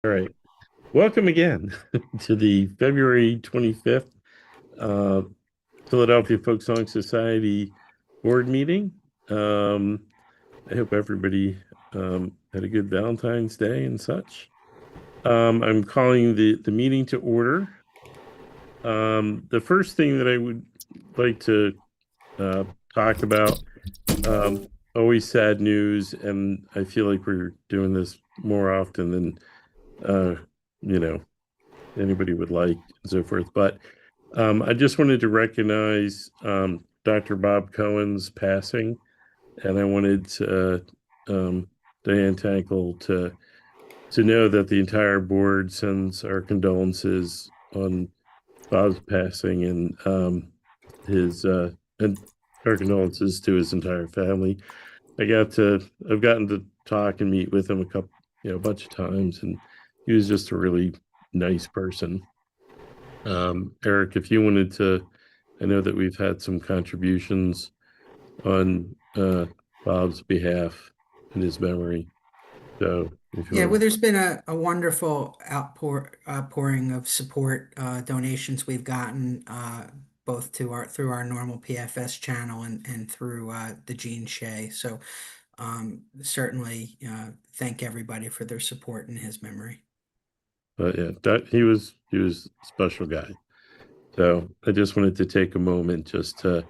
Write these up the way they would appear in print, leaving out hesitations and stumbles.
All right. Welcome again to the February 25th uh, Philadelphia Folk Song Society board meeting. I hope everybody had a good Valentine's Day and such. I'm calling the meeting to order. The first thing that I would like to uh, talk about, always sad news, and I feel like we're doing this more often than uh, you know anybody would like and so forth. But I just wanted to recognize Dr. Bob Cohen's passing, and I wanted Dianne Tankle to know that the entire board sends our condolences on Bob's passing his and our condolences to his entire family. I've gotten to talk and meet with him a bunch of times, and he was just a really nice person. Eric, if you wanted to, I know that we've had some contributions on Bob's behalf in his memory. So if you Yeah, want well, there's been a wonderful pouring of support donations we've gotten both through our normal PFS channel and through the Gene Shay. So certainly thank everybody for their support in his memory. but yeah, that he was a special guy. So I just wanted to take a moment just to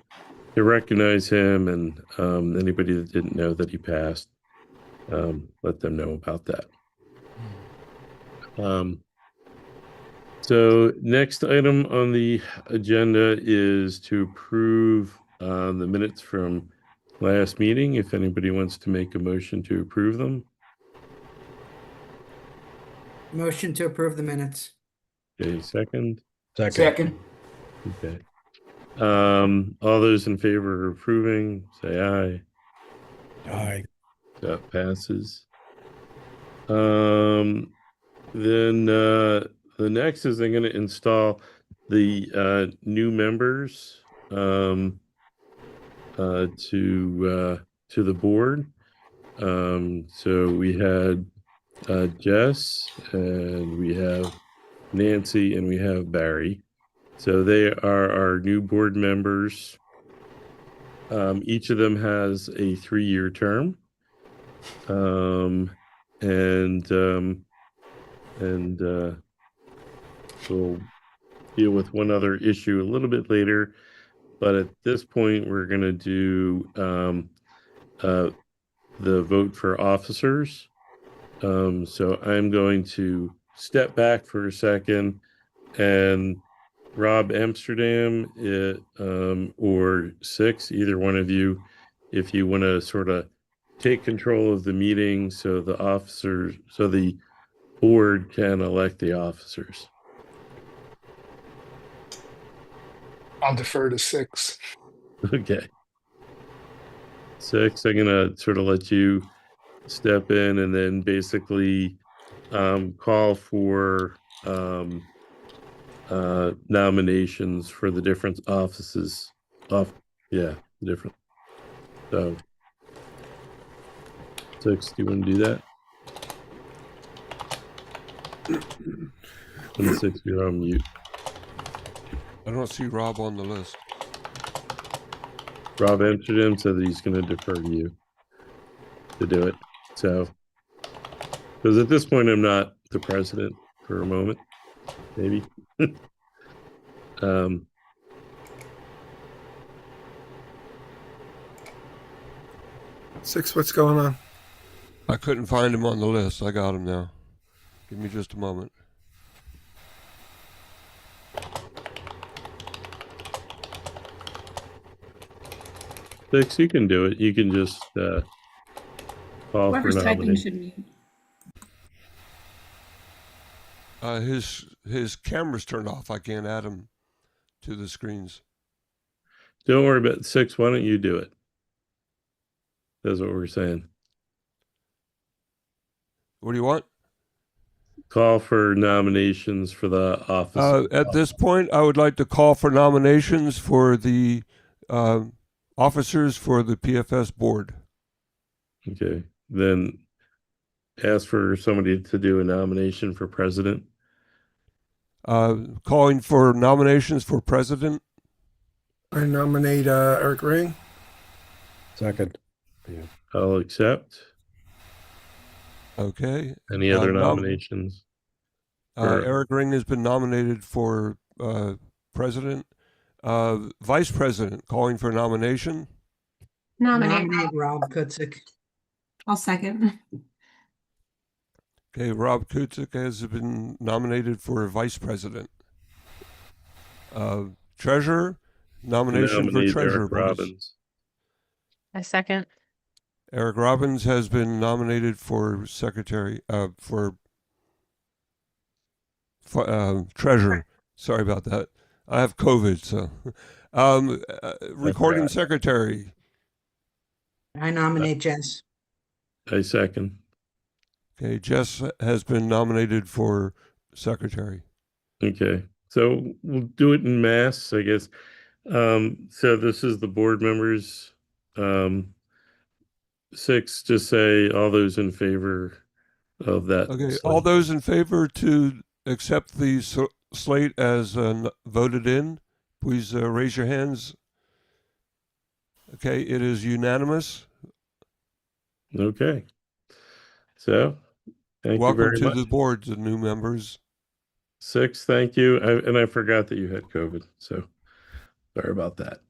recognize him and anybody that didn't know that he passed, let them know about that. Um, So next item on the agenda is to approve the minutes from last meeting. If anybody wants to make a motion to approve them. Motion to approve the minutes. Okay, second. Second. Okay. All those in favor of approving, say aye. Aye. That passes. Then the next is I'm going to install the new members to the board. So we had Jess, and we have Nancy, and we have Barry. So they are our new board members. Each of them has a 3-year term. And we'll deal with one other issue a little bit later. But at this point, we're going to do the vote for officers. So I'm going to step back for a second, and Rob Amsterdam or Six, either one of you, if you want to sort of take control of the meeting so the board can elect the officers. I'll defer to Six. Okay. Six, I'm gonna sort of let you step in and then basically call for nominations for the different offices. Different. So, Six, do you want to do that? And Six, you're on mute. I don't see Rob on the list. Rob Amsterdam said that he's going to defer to you to do it. So, because at this point, I'm not the president for a moment, maybe. Six, what's going on? I couldn't find him on the list. I got him now. Give me just a moment. Six, you can do it. You can just call Whoever's for typing nomination. should mute. His camera's turned off. I can't add him to the screens. Don't worry about Six. Why don't you do it? That's what we're saying. What do you want? Call for nominations for the office. At this point, I would like to call for nominations for the officers for the PFS board. Okay. Then ask for somebody to do a nomination for president. Calling for nominations for president. I nominate Eric Ring. Second. I'll accept. Okay. Any other nominations? for- Eric Ring has been nominated for president. Vice president, calling for nomination. Nominate. Nominate Rob Kutzik. I'll second. Okay, Rob Kutzik has been nominated for vice president. Treasurer, nomination for Nominate treasurer. Eric please. Robbins. I second. Eric Robbins has been nominated for secretary, for treasurer. Sorry about that. I have COVID, so. Recording right. secretary. I nominate Jess. I second. Okay, Jess has been nominated for secretary. Okay, so we'll do it in mass, I guess. So this is the board members. 6, just say all those in favor of that. Okay, slate. all those in favor to accept the slate as voted in, please raise your hands. Okay, it is unanimous. Okay. So, thank Welcome you very to much. the board, the new members. 6, thank you. I forgot that you had COVID, so sorry about that.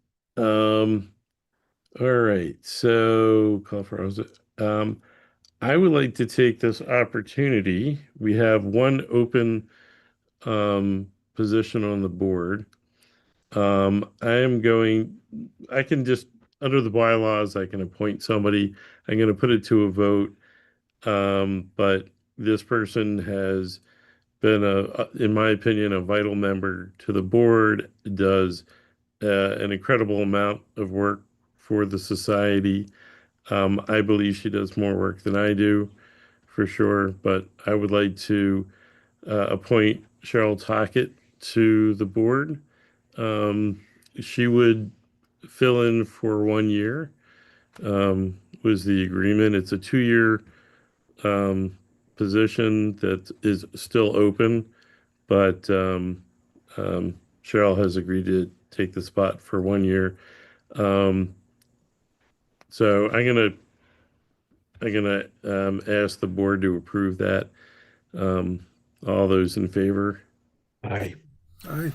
All right, so call for I would like to take this opportunity. We have one open position on the board. I can just, under the bylaws, I can appoint somebody. I'm going to put it to a vote. But this person has been in my opinion, a vital member to the board, does an incredible amount of work for the society. I believe she does more work than I do, for sure, but I would like to appoint Cheryl Tockett to the board. She would fill in for 1 year, was the agreement. It's a 2-year position that is still open, but Cheryl has agreed to take the spot for 1 year. So I'm gonna ask the board to approve that. All those in favor? Aye. Aye.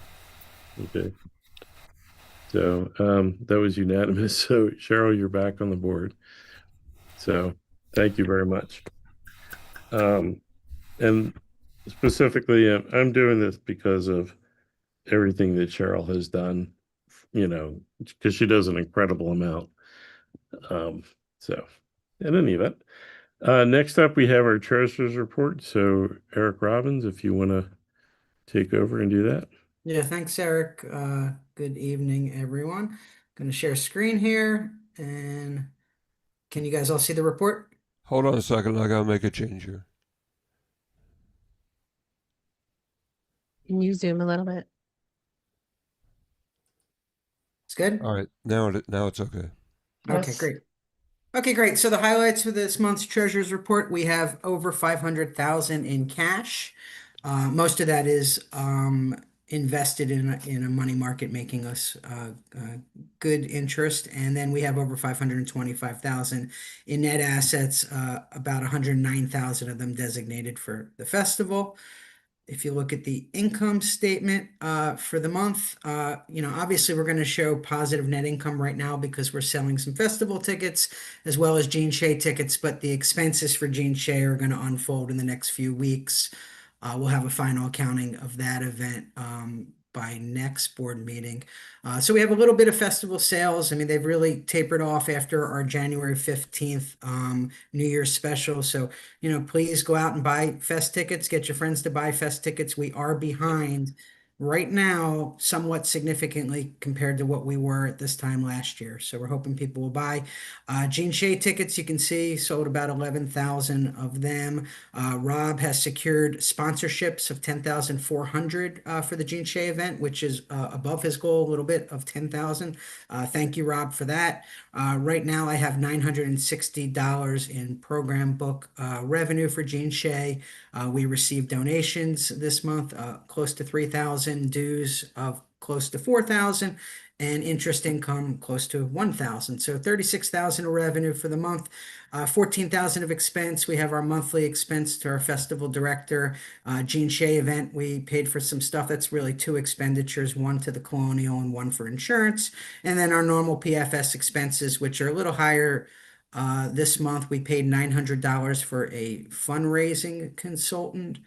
Okay. So that was unanimous. So Cheryl, you're back on the board. So thank you very much. And specifically, I'm doing this because of everything that Cheryl has done, because she does an incredible amount. So in any event, next up, we have our treasurer's report. So Eric Robbins, if you want to take over and do that. Yeah, thanks, Eric. Good evening, everyone. Going to share screen here, and can you guys all see the report? Hold on a second, I gotta make a change here. Can you zoom a little bit? It's good? All right, now it's okay. Okay, Yes. great. Okay, great. So the highlights for this month's treasurer's report, we have over 500,000 in cash. Most of that is invested in a money market, making us good interest. And then we have over 525,000 in net assets, about 109,000 of them designated for the festival. If you look at the income statement for the month, obviously we're going to show positive net income right now because we're selling some festival tickets as well as Jean Shay tickets, but the expenses for Jean Shay are going to unfold in the next few weeks. We'll have a final accounting of that event by next board meeting. So we have a little bit of festival sales. I mean, they've really tapered off after our January 15th New Year's special. So, please go out and buy fest tickets. Get your friends to buy fest tickets. We are behind right now somewhat significantly compared to what we were at this time last year. So we're hoping people will buy. Gene Shay tickets, you can see, sold about 11,000 of them. Rob has secured sponsorships of 10,400 for the Gene Shay event, which is above his goal a little bit of 10,000. Thank you, Rob, for that. Right now, I have $960 in program book revenue for Gene Shay. We received donations this month, close to 3,000, dues of close to 4,000, and interest income close to 1,000. So 36,000 of revenue for the month, 14,000 of expense. We have our monthly expense to our festival director. Gene Shay event, we paid for some stuff. That's really two expenditures, one to the Colonial and one for insurance. And then our normal PFS expenses, which are a little higher. This month, we paid $900 for a fundraising consultant,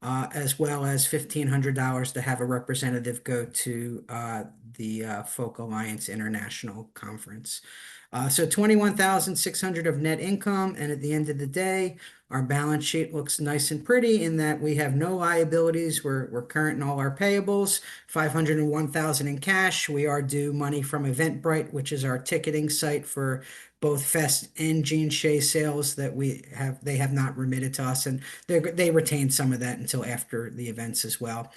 as well as $1,500 to have a representative go to the Folk Alliance International Conference. So 21,600 of net income, and at the end of the day, our balance sheet looks nice and pretty in that we have no liabilities. We're current in all our payables, 501,000 in cash. We are due money from Eventbrite, which is our ticketing site for both Fest and Gene Shay sales that they have not remitted to us, and they retain some of that until after the events as well.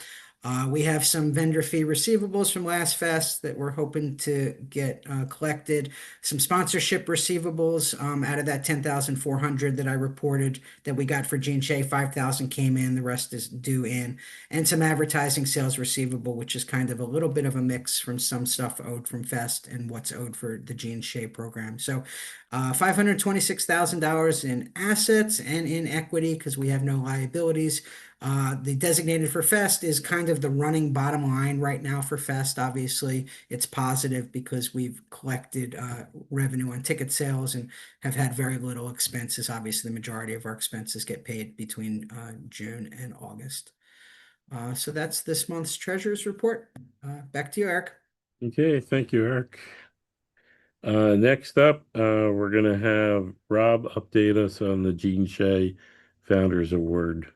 We have some vendor fee receivables from last Fest that we're hoping to get collected. Some sponsorship receivables out of that 10,400 that I reported that we got for Gene Shay. 5,000 came in, the rest is due in, and some advertising sales receivable, which is kind of a little bit of a mix from some stuff owed from Fest and what's owed for the Gene Shay program. So $526,000 in assets and in equity because we have no liabilities. The designated for Fest is kind of the running bottom line right now for Fest. Obviously, it's positive because we've collected revenue on ticket sales and have had very little expenses. Obviously, the majority of our expenses get paid between June and August. So that's this month's Treasurer's Report. Back to you, Eric. Okay, thank you, Eric. Next up, we're going to have Rob update us on the Gene Shay Founders Award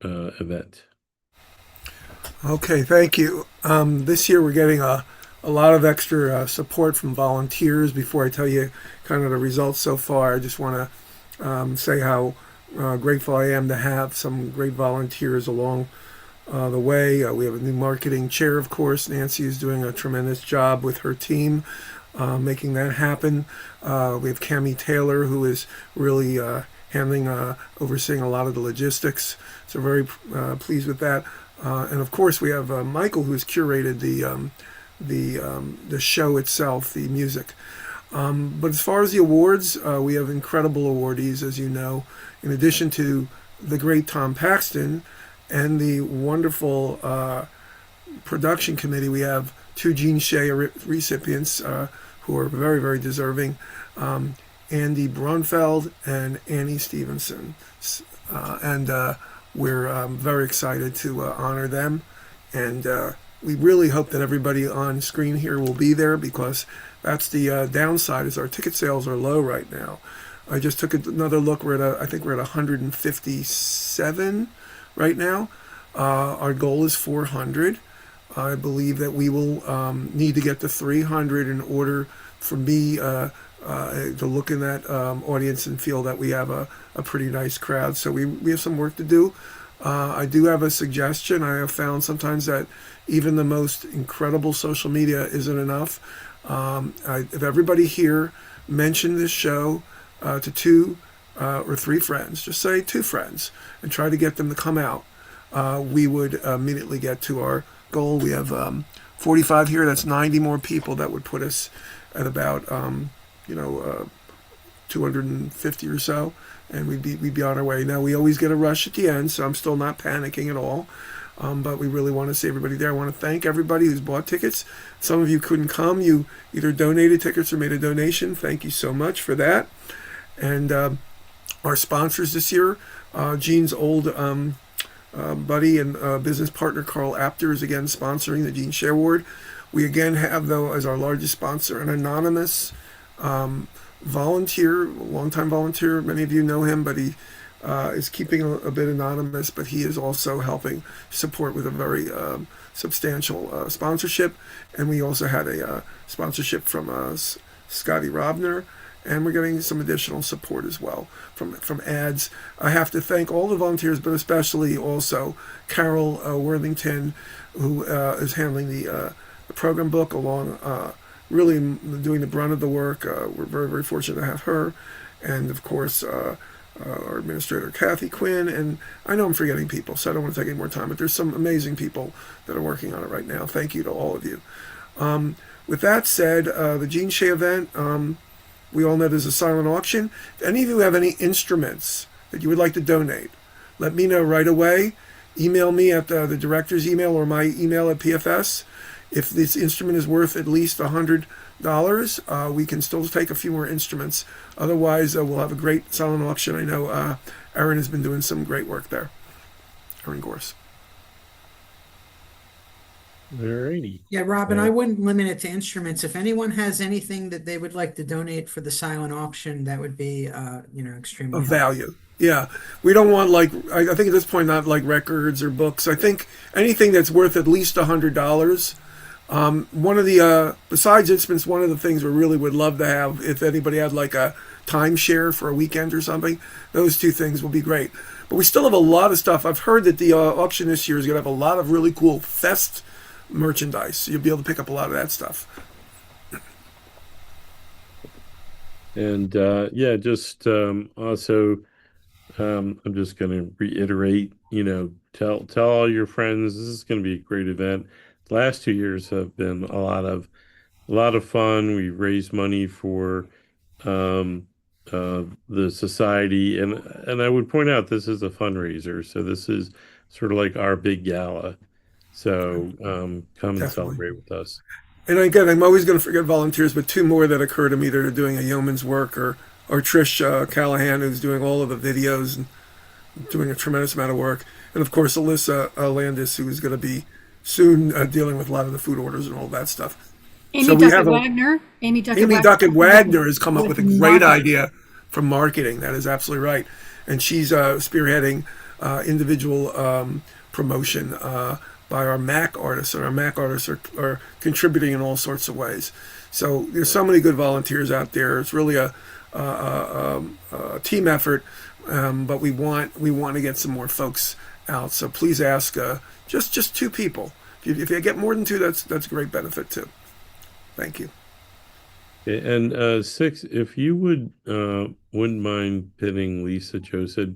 event. Okay, thank you. This year we're getting a lot of extra support from volunteers. Before I tell you kind of the results so far, I just want to say how grateful I am to have some great volunteers along the way. We have a new marketing chair, of course. Nancy is doing a tremendous job with her team making that happen. We have Cammie Taylor, who is really overseeing a lot of the logistics. So very pleased with that. And of course, we have Michael, who's curated the show itself, the music. But as far as the awards, we have incredible awardees, as you know. In addition to the great Tom Paxton and the wonderful production committee, we have two Gene Shay recipients who are very, very deserving. Andy Brunfeld and Annie Stevenson. And we're very excited to honor them. And we really hope that everybody on screen here will be there, because that's the downside, is our ticket sales are low right now. I just took another look. I think we're at 157 right now. Our goal is 400. I believe that we will need to get to 300 in order for me to look in that audience and feel that we have a pretty nice crowd. So we have some work to do. I do have a suggestion. I have found sometimes that even the most incredible social media isn't enough. If everybody here mentioned this show to 2 or 3 friends, just say 2 friends, and try to get them to come out, we would immediately get to our goal. We have 45 here. That's 90 more people. That would put us at about 250 or so, and we'd be on our way. Now, we always get a rush at the end, so I'm still not panicking at all. But we really want to see everybody there. I want to thank everybody who's bought tickets. Some of you couldn't come. You either donated tickets or made a donation. Thank you so much for that. And our sponsors this year, Gene's old buddy and business partner Carl Apter is again sponsoring the Gene Shay Award. We again have, though, as our largest sponsor, an anonymous volunteer, longtime volunteer. Many of you know him, but he is keeping a bit anonymous, but he is also helping support with a very substantial sponsorship, and we also had a sponsorship from Scotty Robner, and we're getting some additional support as well from ads. I have to thank all the volunteers, but especially also Carol Worthington, who is handling the program book along, really doing the brunt of the work. We're very, very fortunate to have her, and of course our administrator Kathy Quinn, and I know I'm forgetting people, so I don't want to take any more time, but there's some amazing people that are working on it right now. Thank you to all of you. With that said, the Gene Shay event, we all know there's a silent auction. If any of you have any instruments that you would like to donate, let me know right away. Email me at the director's email or my email at PFS. If this instrument is worth at least $100, we can still take a few more instruments. Otherwise, we'll have a great silent auction. I know Erin has been doing some great work there. Erin Gorse. Alrighty. Yeah, Robin, I wouldn't limit it to instruments. If anyone has anything that they would like to donate for the silent auction, that would be, extremely Of helpful. value. Yeah. We don't want, like, I think at this point, not like records or books. I think anything that's worth at least $100. One of the, besides instruments, one of the things we really would love to have, if anybody had like a timeshare for a weekend or something, those two things will be great. But we still have a lot of stuff. I've heard that the auction this year is going to have a lot of really cool fest merchandise. So you'll be able to pick up a lot of that stuff. And just also, I'm just going to reiterate, tell all your friends this is going to be a great event. The last 2 years have been a lot of fun. We raised money for the society, and I would point out this is a fundraiser, so this is sort of like our big gala. So come and Definitely. celebrate with us. And again, I'm always going to forget volunteers, but two more that occur to me that are doing a yeoman's work, or Trish Callahan, who's doing all of the videos and doing a tremendous amount of work. And of course, Alyssa Landis, who is going to be soon dealing with a lot of the food orders and all that stuff. Amy So we Duckett have a- Wagner. Amy Duckett Wagner has come up with a great marketing. idea for marketing. That is absolutely right. And she's spearheading individual promotion by our Mac artists, and our Mac artists are contributing in all sorts of ways. So there's so many good volunteers out there. It's really a team effort, but we want to get some more folks out. So please ask just two people. If you get more than two, that's a great benefit too. Thank you. Okay, and 6, if you wouldn't mind pinning Lisa Joseph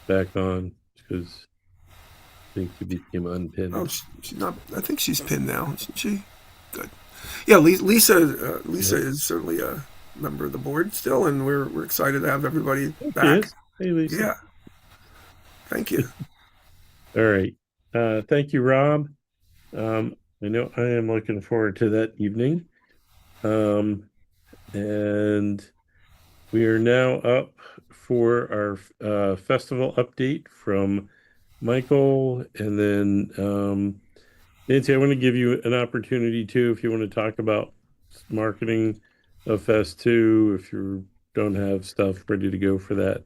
back on, because I think she became unpinned. Oh, she's not. I think she's pinned now, isn't she? Good. Yeah, Lisa is certainly a member of the board still, and we're excited to have everybody back. Yes. Hey, Lisa. Yeah. Thank you. All right. Thank you, Rob. I know I am looking forward to that evening. And we are now up for our festival update from Michael, and then Nancy, I want to give you an opportunity too, if you want to talk about marketing of Fest 2, if you don't have stuff ready to go for that,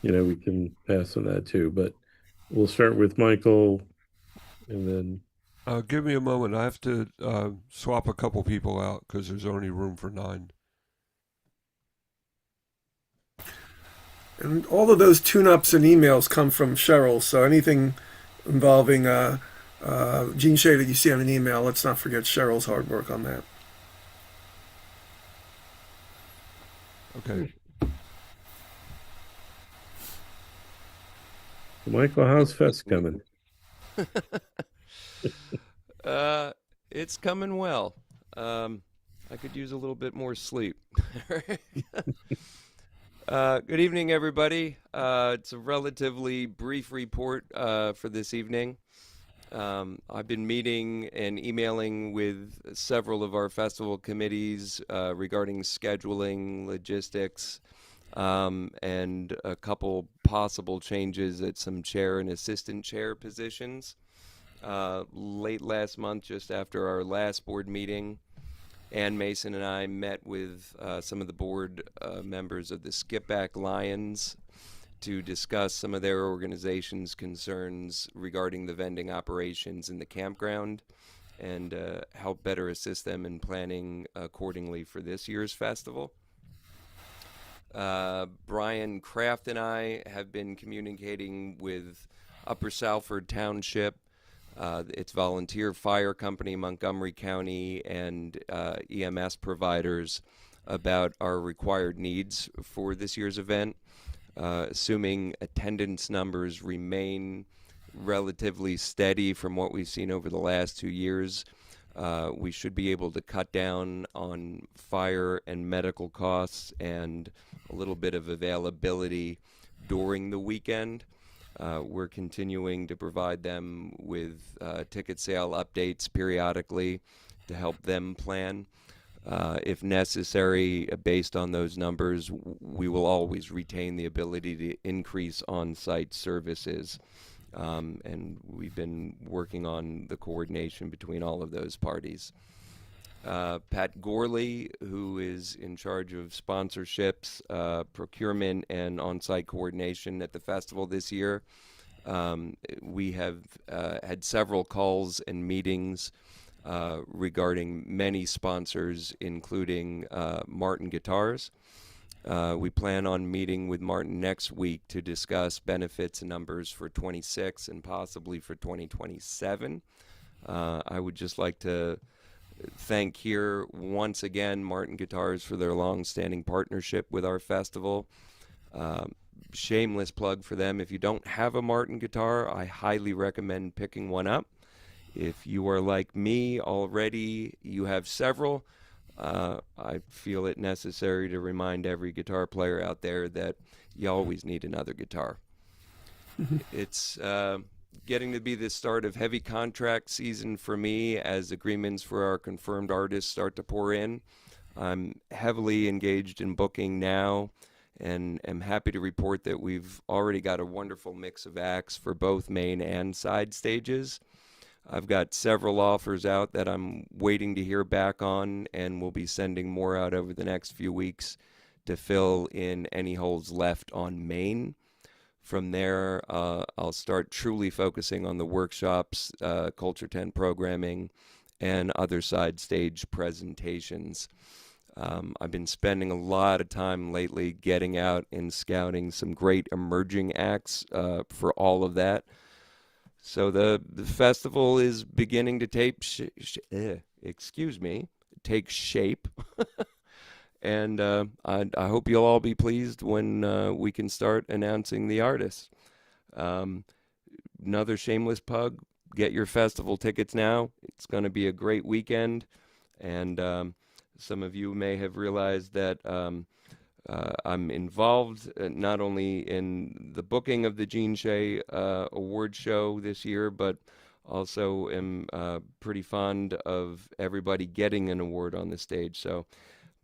we can pass on that too. But we'll start with Michael, and then Give me a moment. I have to swap a couple people out because there's only room for 9. And all of those tune-ups and emails come from Cheryl. So anything involving Gene Shay that you see on an email, let's not forget Cheryl's hard work on that. Okay. Michael, how's Fest coming? It's coming well. I could use a little bit more sleep. Good evening, everybody. It's a relatively brief report for this evening. I've been meeting and emailing with several of our festival committees regarding scheduling, logistics, and a couple possible changes at some chair and assistant chair positions. Late last month, just after our last board meeting, Ann Mason and I met with some of the board members of the Skip Back Lions to discuss some of their organization's concerns regarding the vending operations in the campground and help better assist them in planning accordingly for this year's festival. Brian Kraft and I have been communicating with Upper Salford Township, its volunteer fire company, Montgomery County, and EMS providers about our required needs for this year's event. Assuming attendance numbers remain relatively steady from what we've seen over the last 2 years, we should be able to cut down on fire and medical costs and a little bit of availability during the weekend. We're continuing to provide them with ticket sale updates periodically to help them plan. If necessary, based on those numbers, we will always retain the ability to increase on-site services. And we've been working on the coordination between all of those parties. Pat Gorley, who is in charge of sponsorships, procurement, and on-site coordination at the festival this year, we have had several calls and meetings regarding many sponsors, including Martin Guitars. We plan on meeting with Martin next week to discuss benefits and numbers for 26 and possibly for 2027. I would just like to thank here once again Martin Guitars for their long-standing partnership with our festival. Shameless plug for them. If you don't have a Martin guitar, I highly recommend picking one up. If you are like me already, you have several. I feel it necessary to remind every guitar player out there that you always need another guitar. It's getting to be the start of heavy contract season for me as agreements for our confirmed artists start to pour in. I'm heavily engaged in booking now and am happy to report that we've already got a wonderful mix of acts for both main and side stages. I've got several offers out that I'm waiting to hear back on, and we'll be sending more out over the next few weeks to fill in any holes left on main. From there, I'll start truly focusing on the workshops, Culture 10 programming, and other side stage presentations. I've been spending a lot of time lately getting out and scouting some great emerging acts for all of that. So the festival is beginning to take shape, and I hope you'll all be pleased when we can start announcing the artists. Another shameless plug: get your festival tickets now. It's going to be a great weekend, and some of you may have realized that I'm involved not only in the booking of the Jean Shay award show this year, but also am pretty fond of everybody getting an award on the stage. So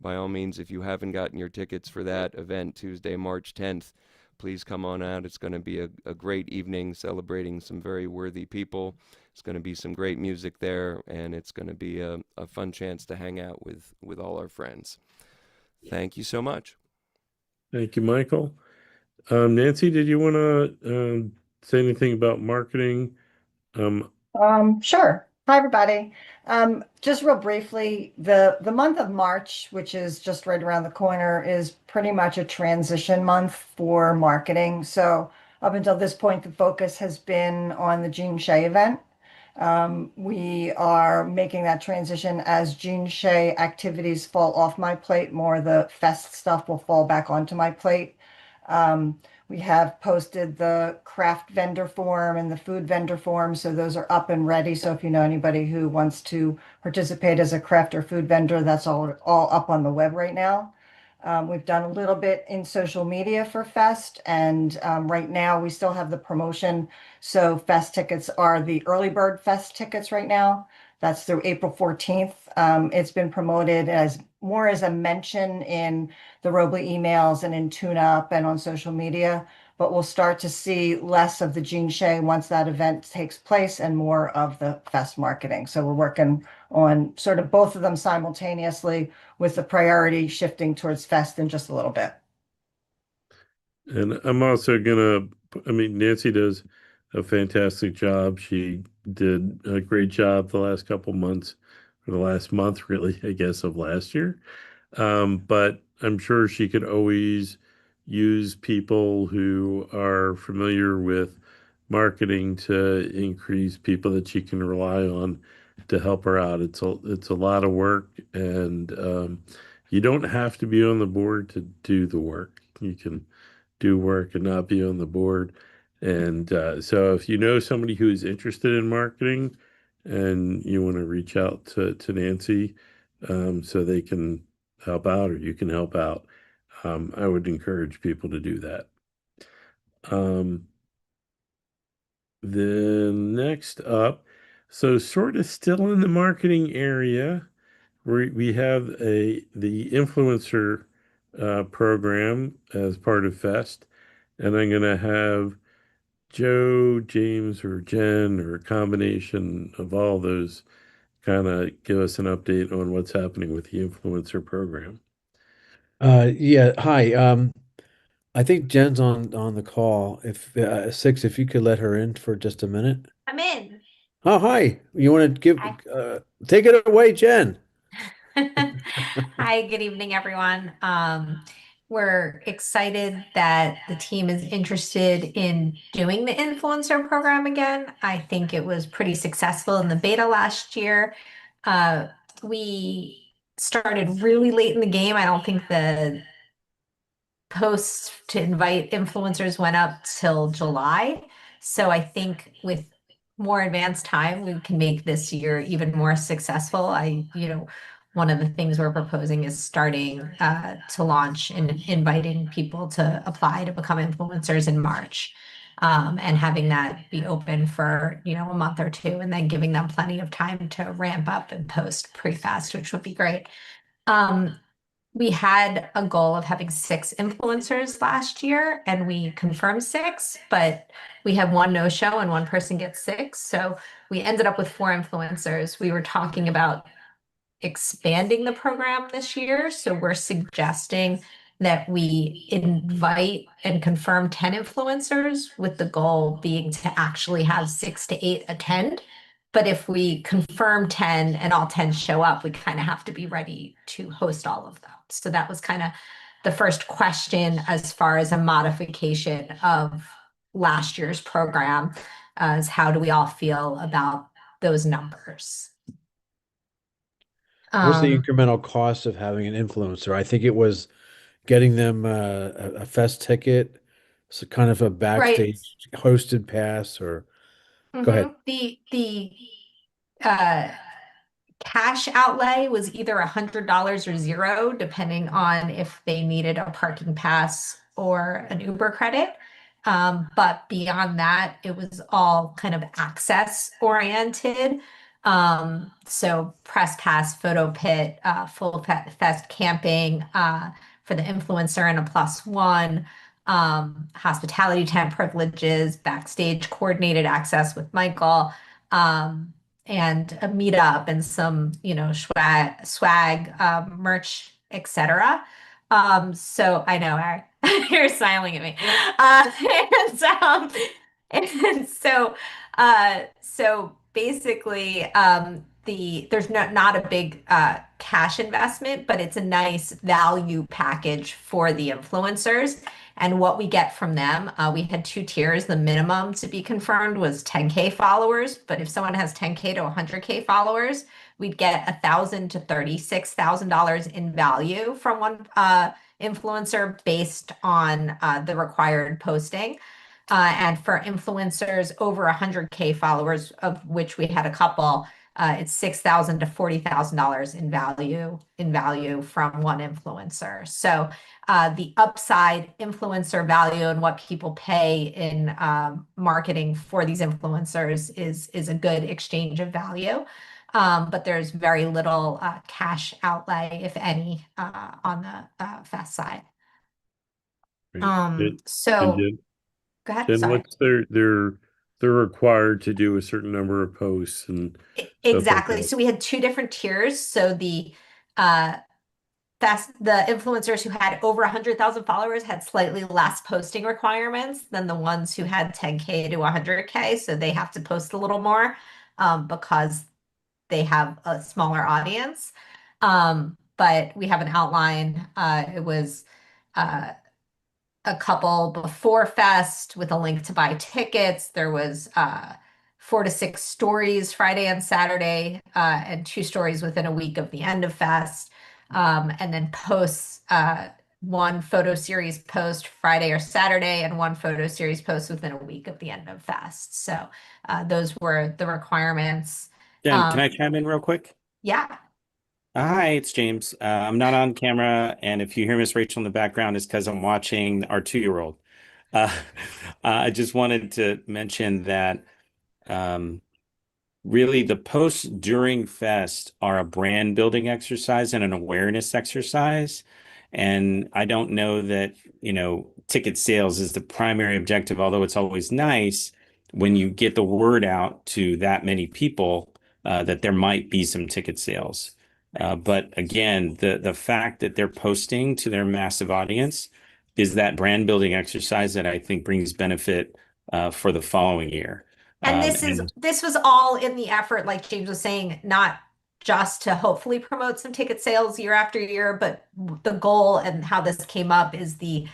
by all means, if you haven't gotten your tickets for that event Tuesday, March 10th, please come on out. It's going to be a great evening celebrating some very worthy people. It's going to be some great music there, and it's going to be a fun chance to hang out with all our friends. Thank you so much. Thank you, Michael. Nancy, did you want to say anything about marketing? Sure. Hi, everybody. Just real briefly, the month of March, which is just right around the corner, is pretty much a transition month for marketing. So up until this point, the focus has been on the Jean Shay event. We are making that transition as Jean Shay activities fall off my plate. More of the fest stuff will fall back onto my plate. We have posted the craft vendor form and the food vendor form, so those are up and ready. So if you know anybody who wants to participate as a craft or food vendor, that's all up on the web right now. We've done a little bit in social media for Fest, and right now we still have the promotion. So Fest tickets are the early bird Fest tickets right now. That's through April 14th. It's been promoted as more as a mention in the Robley emails and in Tune Up and on social media, but we'll start to see less of the Jean Shay once that event takes place and more of the Fest marketing. So we're working on sort of both of them simultaneously, with the priority shifting towards Fest in just a little bit. And I'm also gonna, I mean, Nancy does a fantastic job. She did a great job the last couple months, or the last month, really, I guess, of last year. But I'm sure she could always use people who are familiar with marketing to increase people that she can rely on to help her out. It's a lot of work, and you don't have to be on the board to do the work. You can do work and not be on the board. And so if you know somebody who's interested in marketing and you want to reach out to Nancy so they can help out or you can help out, I would encourage people to do that. Then next up, so sort of still in the marketing area, we have the influencer program as part of Fest, and I'm gonna have Joe, James, or Jen, or a combination of all those kind of give us an update on what's happening with the influencer program. Yeah, hi. I think Jen's on the call. If Six, if you could let her in for just a minute. I'm in. Oh, hi. You want to give Hi. take it away, Jen? Hi, good evening, everyone. We're excited that the team is interested in doing the influencer program again. I think it was pretty successful in the beta last year. We started really late in the game. I don't think the posts to invite influencers went up till July. So I think with more advanced time, we can make this year even more successful. One of the things we're proposing is starting to launch and inviting people to apply to become influencers in March. And having that be open for, a month or two, and then giving them plenty of time to ramp up and post pretty fast, which would be great. We had a goal of having 6 influencers last year, and we confirmed 6, but we have one no-show and one person gets 6. So we ended up with 4 influencers. We were talking about expanding the program this year. So we're suggesting that we invite and confirm 10 influencers, with the goal being to actually have 6 to 8 attend. But if we confirm 10 and all 10 show up, we kind of have to be ready to host all of them. So that was kind of the first question as far as a modification of last year's program, is how do we all feel about those numbers? What's the incremental cost of having an influencer? I think it was getting them a fest ticket, so kind of a backstage hosted pass, or go ahead. The cash outlay was either $100 or 0, depending on if they needed a parking pass or an Uber credit. But beyond that, it was all kind of access oriented. So press pass, photo pit, full fest camping for the influencer and a +1, hospitality tent privileges, backstage coordinated access with Michael, and a meetup and some, swag, merch, etc. So I know, Eric, you're smiling at me. So basically, there's not a big cash investment, but it's a nice value package for the influencers. And what we get from them, we had 2 tiers. The minimum to be confirmed was 10K followers, but if someone has 10K to 100K followers, we'd get $1,000 to $36,000 in value from one influencer based on the required posting. And for influencers over 100K followers, of which we had a couple, it's $6,000 to $40,000 in value from one influencer. So the upside influencer value and what people pay in marketing for these influencers is a good exchange of value. But there's very little cash outlay, if any, on the Fest side. And So Jen, go ahead. Jen, Sorry. what's they're required to do a certain number of posts and stuff like Exactly. that. So we had 2 different tiers. So the the influencers who had over 100,000 followers had slightly less posting requirements than the ones who had 10K to 100K. So they have to post a little more because they have a smaller audience. But we have an outline. It was a couple before Fest with a link to buy tickets. There was 4 to 6 stories Friday and Saturday, and 2 stories within a week of the end of Fest. And then posts, 1 photo series post Friday or Saturday, and 1 photo series post within a week of the end of Fest. So those were the requirements. Jen, can I chime in real quick? Yeah. Hi, it's James. I'm not on camera, and if you hear Miss Rachel in the background, it's because I'm watching our 2-year-old. Uh, I just wanted to mention that really the posts during Fest are a brand building exercise and an awareness exercise. And I don't know that, ticket sales is the primary objective, although it's always nice when you get the word out to that many people that there might be some ticket sales. But again, the fact that they're posting to their massive audience is that brand building exercise that I think brings benefit for the following year. And this was all in the effort, like James was saying, not just to hopefully promote some ticket sales year after year, but the goal and how this came up is the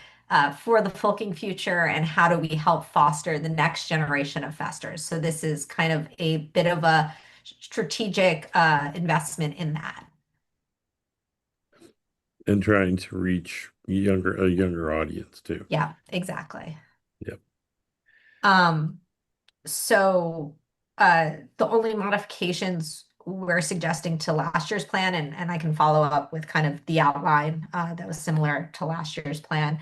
for the Folking future, and how do we help foster the next generation of festers. So this is kind of a bit of a strategic investment in that. And trying to reach a younger audience too. Yeah, exactly. Yep. So the only modifications we're suggesting to last year's plan, and I can follow up with kind of the outline that was similar to last year's plan.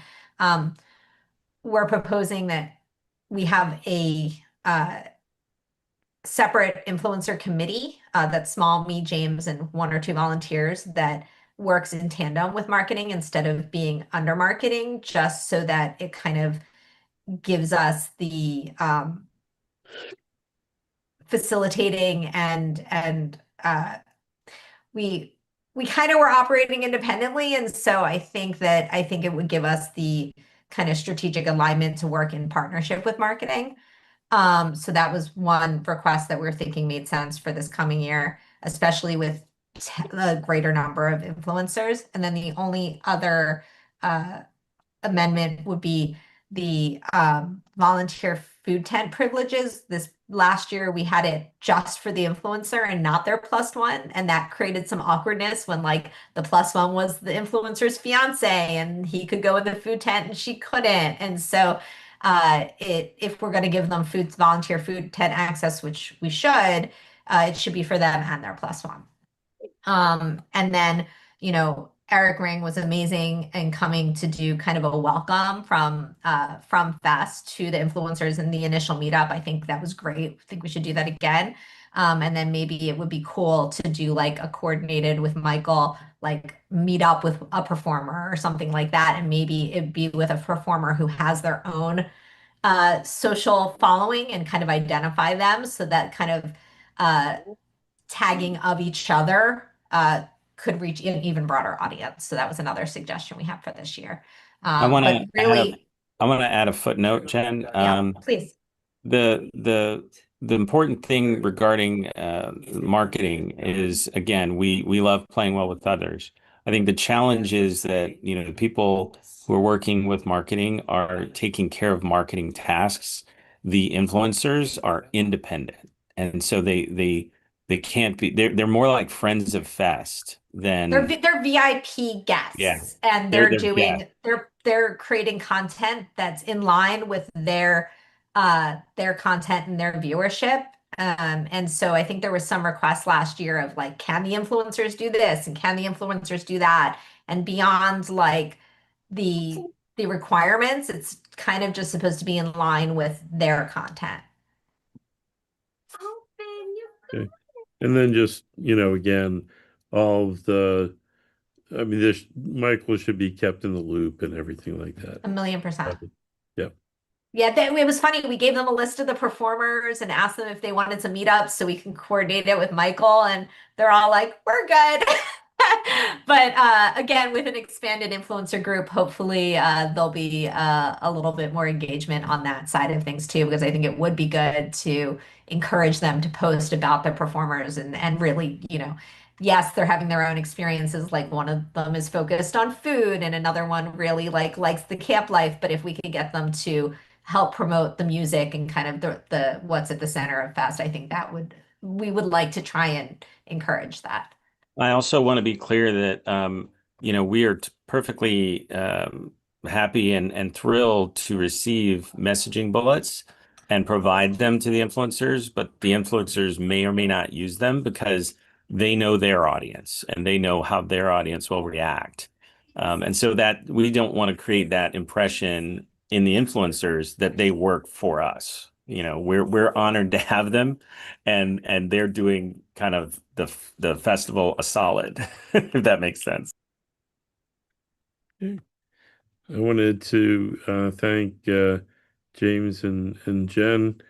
We're proposing that we have a separate influencer committee that's small, me, James, and 1 or 2 volunteers that works in tandem with marketing instead of being under marketing, just so that it kind of gives us the facilitating and we kind of were operating independently, and so I think it would give us the kind of strategic alignment to work in partnership with marketing. So that was one request that we're thinking made sense for this coming year, especially with a greater number of influencers. And then the only other amendment would be the volunteer food tent privileges. This last year we had it just for the influencer and not their +1, and that created some awkwardness when like the +1 was the influencer's fiance and he could go in the food tent and she couldn't. And so if we're going to give them volunteer food tent access, which we should, it should be for them and their +1. And then, Eric Ring was amazing in coming to do kind of a welcome from Fest to the influencers in the initial meetup. I think that was great. I think we should do that again. And then maybe it would be cool to do like a coordinated with Michael, like meet up with a performer or something like that. And maybe it'd be with a performer who has their own social following and kind of identify them, so that kind of tagging of each other could reach an even broader audience. So that was another suggestion we have for this year. I want to really, add a footnote, Jen. yeah, please. The important thing regarding marketing is, again, we love playing well with others. I think the challenge is that the people who are working with marketing are taking care of marketing tasks. The influencers are independent, and so they can't be. They're more like friends of Fest than they're VIP guests. Yeah, and they're creating content that's in line with their content and their viewership. And so I think there was some requests last year of like, can the influencers do this and can the influencers do that? And beyond like the requirements, it's kind of just supposed to be in line with their content. Okay. And then just, again, all of this Michael should be kept in the loop and everything like that. 1,000,000%. Yep. Yeah, it was funny. We gave them a list of the performers and asked them if they wanted to meet up so we can coordinate it with Michael, and they're all like, "We're good." But again, with an expanded influencer group, hopefully there'll be a little bit more engagement on that side of things too, because I think it would be good to encourage them to post about the performers and really, yes, they're having their own experiences. Like one of them is focused on food and another one really likes the camp life. But if we could get them to help promote the music and kind of the what's at the center of Fest, I think we would like to try and encourage that. I also want to be clear that we are perfectly happy and thrilled to receive messaging bullets and provide them to the influencers, but the influencers may or may not use them because they know their audience and they know how their audience will react. And so that we don't want to create that impression in the influencers that they work for us. We're honored to have them, and they're doing kind of the festival a solid, if that makes sense. I wanted to thank James and Jen,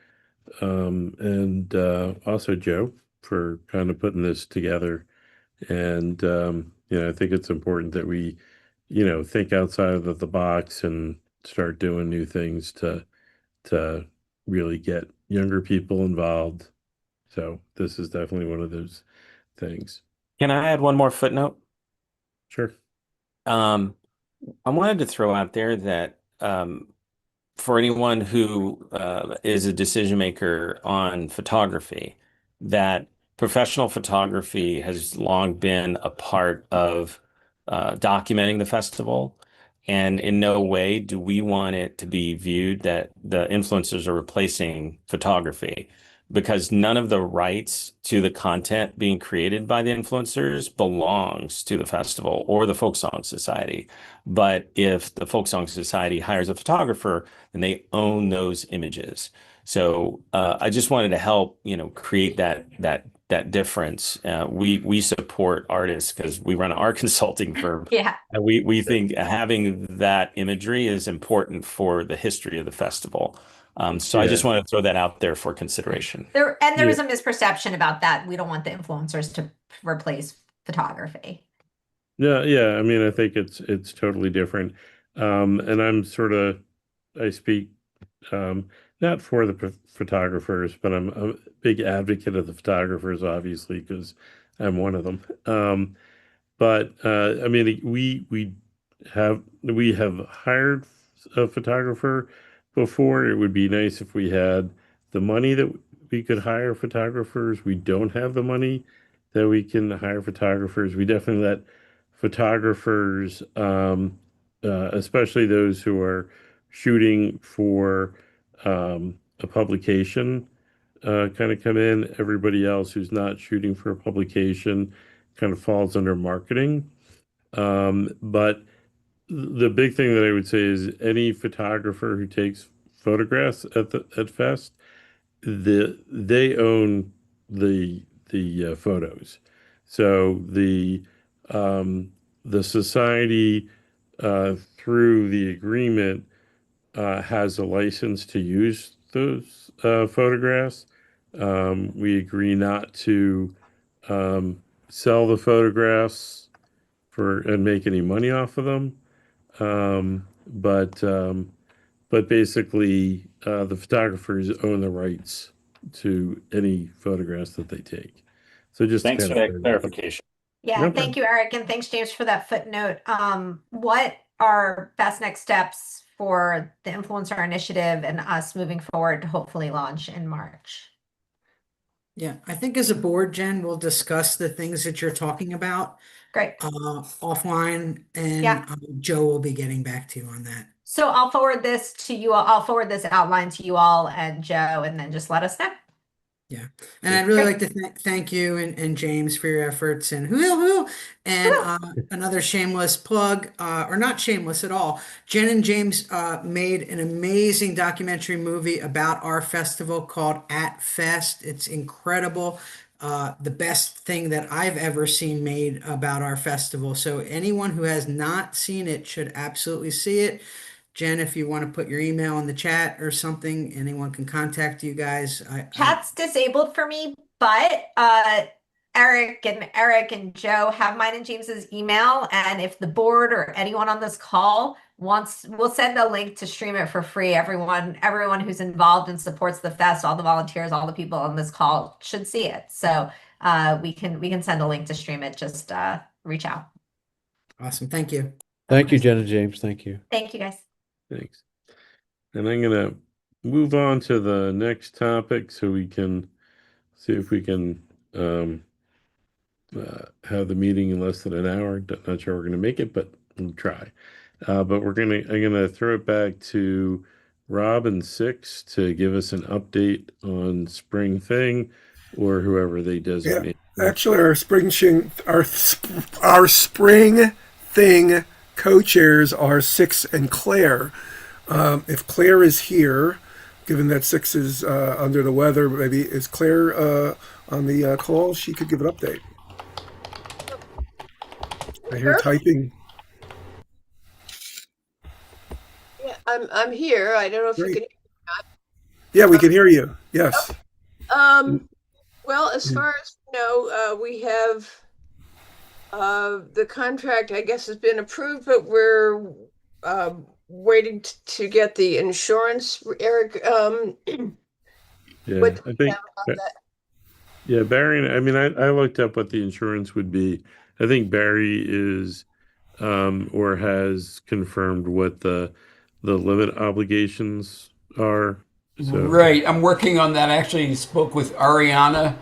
and also Joe for kind of putting this together. And I think it's important that we, think outside of the box and start doing new things to really get younger people involved. So this is definitely one of those things. Can I add one more footnote? Sure. I wanted to throw out there that for anyone who is a decision maker on photography, that professional photography has long been a part of documenting the festival. And in no way do we want it to be viewed that the influencers are replacing photography, because none of the rights to the content being created by the influencers belongs to the festival or the Folk Song Society. But if the Folk Song Society hires a photographer, then they own those images. So I just wanted to help, create that difference. We support artists because we run an art consulting firm. Yeah. And we think having that imagery is important for the history of the festival. So I just want to throw that out there for consideration. There is a misperception about that. We don't want the influencers to replace photography. Yeah. I mean, I think it's totally different. And I speak not for the photographers, but I'm a big advocate of the photographers, obviously, because I'm one of them. But I mean, we have hired a photographer before. It would be nice if we had the money that we could hire photographers. We don't have the money that we can hire photographers. We definitely let photographers, especially those who are shooting for a publication, kind of come in. Everybody else who's not shooting for a publication kind of falls under marketing. But the big thing that I would say is any photographer who takes photographs at Fest, they own the photos. So the society through the agreement has a license to use those photographs. We agree not to sell the photographs and make any money off of them. But basically, the photographers own the rights to any photographs that they take. So just Thanks kind for of that clarification. Yeah, No thank you, Eric, and thanks, James, for that footnote. What are best next steps for the influencer initiative and us moving forward to hopefully launch in March? Yeah, I think as a board, Jen, we'll discuss the things that you're talking about Great. offline, and Yeah. Joe will be getting back to you on that. So I'll forward this to you all. I'll forward this outline to you all and Joe, and then just let us know. Yeah, and I'd really like to thank you and James for your efforts, and another shameless plug, or not shameless at all. Jen and James made an amazing documentary movie about our festival called At Fest. It's incredible. The best thing that I've ever seen made about our festival. So anyone who has not seen it should absolutely see it. Jen, if you want to put your email in the chat or something, anyone can contact you guys. Chat's disabled for me, but Eric and Joe have mine and James's email, and if the board or anyone on this call wants, we'll send a link to stream it for free. Everyone who's involved and supports the fest, all the volunteers, all the people on this call should see it. So we can send a link to stream it. Just reach out. Awesome. Thank you. Thank you, Jen and James. Thank you. Thank you, guys. Thanks. And I'm gonna move on to the next topic so we can see if we can have the meeting in less than an hour. Not sure we're gonna make it, but we'll try. But I'm gonna throw it back to Rob and Six to give us an update on spring thing, or whoever they designate. Actually, our spring thing co-chairs are Six and Claire. If Claire is here, given that Six is under the weather, maybe is Claire on the call? She could give an update. I hear typing. Yeah, I'm here. I don't know if you Great. can. Yeah, we can hear you. Yes. Well, as far as you know, we have the contract, I guess, has been approved, but we're waiting to get the insurance. Eric, Yeah, what do I we think. have about that? Yeah, Barry. I mean, I looked up what the insurance would be. I think Barry is, or has confirmed what the limit obligations are. So Right. I'm working on that. I actually spoke with Ariana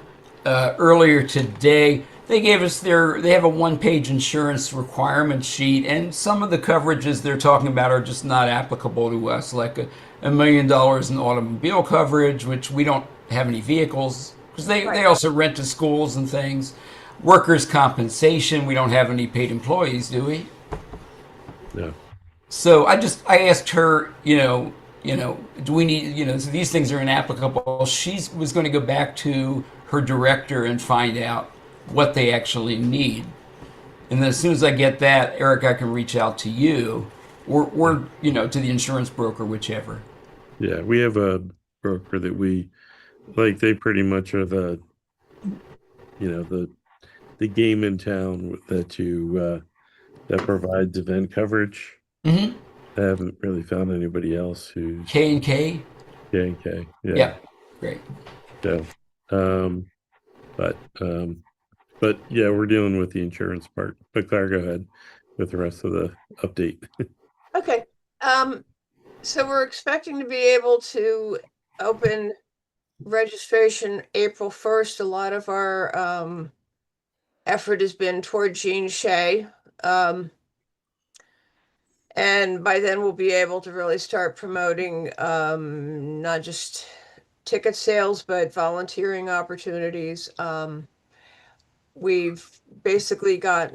earlier today. They have a one-page insurance requirement sheet, and some of the coverages they're talking about are just not applicable to us, like $1 million in automobile coverage, which we don't have any vehicles, because they also rent to schools and things. Workers' compensation, we don't have any paid employees, do we? no. So I asked her, do we need, so these things are inapplicable. She was going to go back to her director and find out what they actually need. And then as soon as I get that, Eric, I can reach out to you or to the insurance broker, whichever. Yeah, we have a broker that we like. They pretty much are the game in town that provides event coverage. Mm-hmm. I haven't really found anybody else who's K&K? K. Yeah, great. So, but yeah, we're dealing with the insurance part. But Claire, go ahead with the rest of the update. Okay. So we're expecting to be able to open registration April 1st. A lot of our effort has been toward Jean Shay. And by then we'll be able to really start promoting not just ticket sales, but volunteering opportunities. We've basically got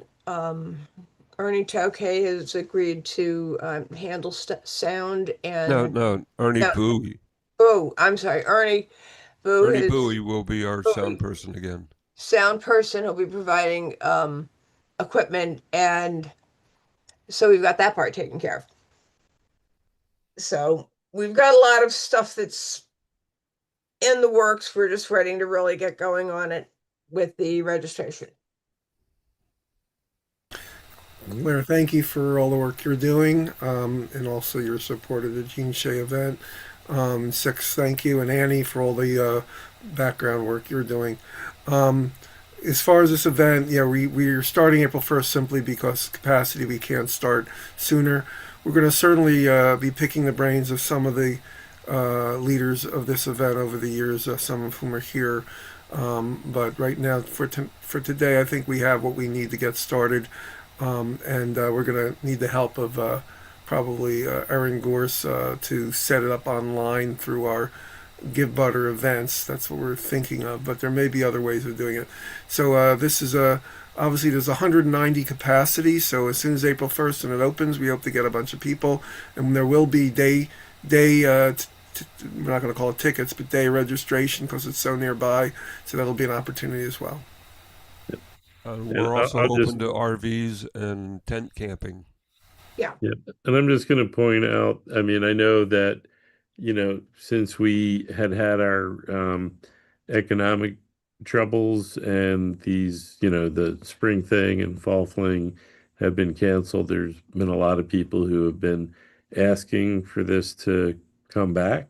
Ernie Tokay has agreed to handle sound and No, Ernie Bowie. Oh, I'm sorry, Ernie Boo. Ernie Bowie will be our sound person again. Sound person. He'll be providing equipment, and so we've got that part taken care of. So we've got a lot of stuff that's in the works. We're just waiting to really get going on it with the registration. Claire, thank you for all the work you're doing, and also your support of the Jean Shea event. Six, thank you, and Annie for all the background work you're doing. As far as this event, yeah, we're starting April 1st simply because capacity, we can't start sooner. We're going to certainly be picking the brains of some of the leaders of this event over the years, some of whom are here. But right now, for today, I think we have what we need to get started. And we're going to need the help of probably Erin Gorse to set it up online through our Give Butter events. That's what we're thinking of, but there may be other ways of doing it. So this is obviously there's 190 capacity. So as soon as April 1st and it opens, we hope to get a bunch of people, and there will be day. We're not going to call it tickets, but day registration because it's so nearby. So that'll be an opportunity as well. We're also open to RVs and tent camping. Yeah. And I'm just going to point out, I mean, I know that, since we had our economic troubles and these, the spring thing and fall fling have been canceled, there's been a lot of people who have been asking for this to come back.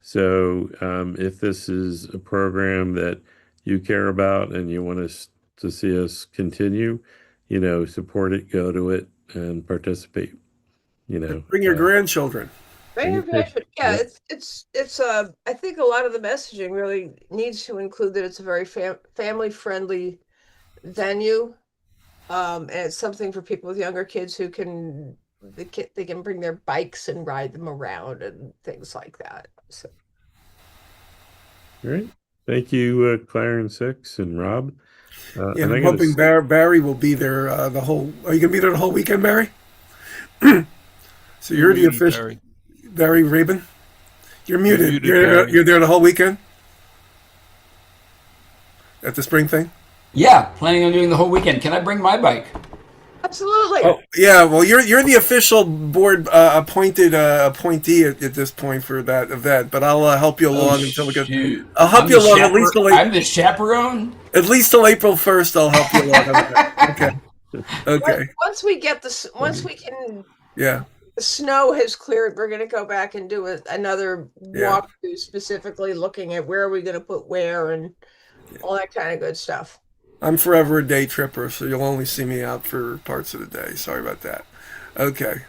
So if this is a program that you care about and you want us to see us continue, support it, go to it, and participate. Bring your grandchildren. Manufactured, yeah, Yep. it's I think a lot of the messaging really needs to include that it's a very family friendly venue. And it's something for people with younger kids who they can bring their bikes and ride them around and things like that. So All right. Thank you, Claire and Six and Rob. Yeah, and I I'm gotta hoping Barry will be there the whole. Are you gonna be there the whole weekend, Barry? So you're the Muted, official Barry. Barry Rabin. You're muted. muted, You're Barry. there the whole weekend at the spring thing. Yeah, planning on doing the whole weekend. Can I bring my bike? absolutely. Oh yeah, well you're the official board appointee at this point for that event, but I'll help you along until we get. Shoot. I'll help I'm you the along at least I'm the chaperone. at least till April 1st. I'll help you along. On that. Okay. Once we get this, once we can, Yeah. the snow has cleared, we're going to go back and do another Yeah. walkthrough, specifically looking at where are we going to put where and all that kind of good stuff. I'm forever a day tripper, so you'll only see me out for parts of the day. Sorry about that. Okay.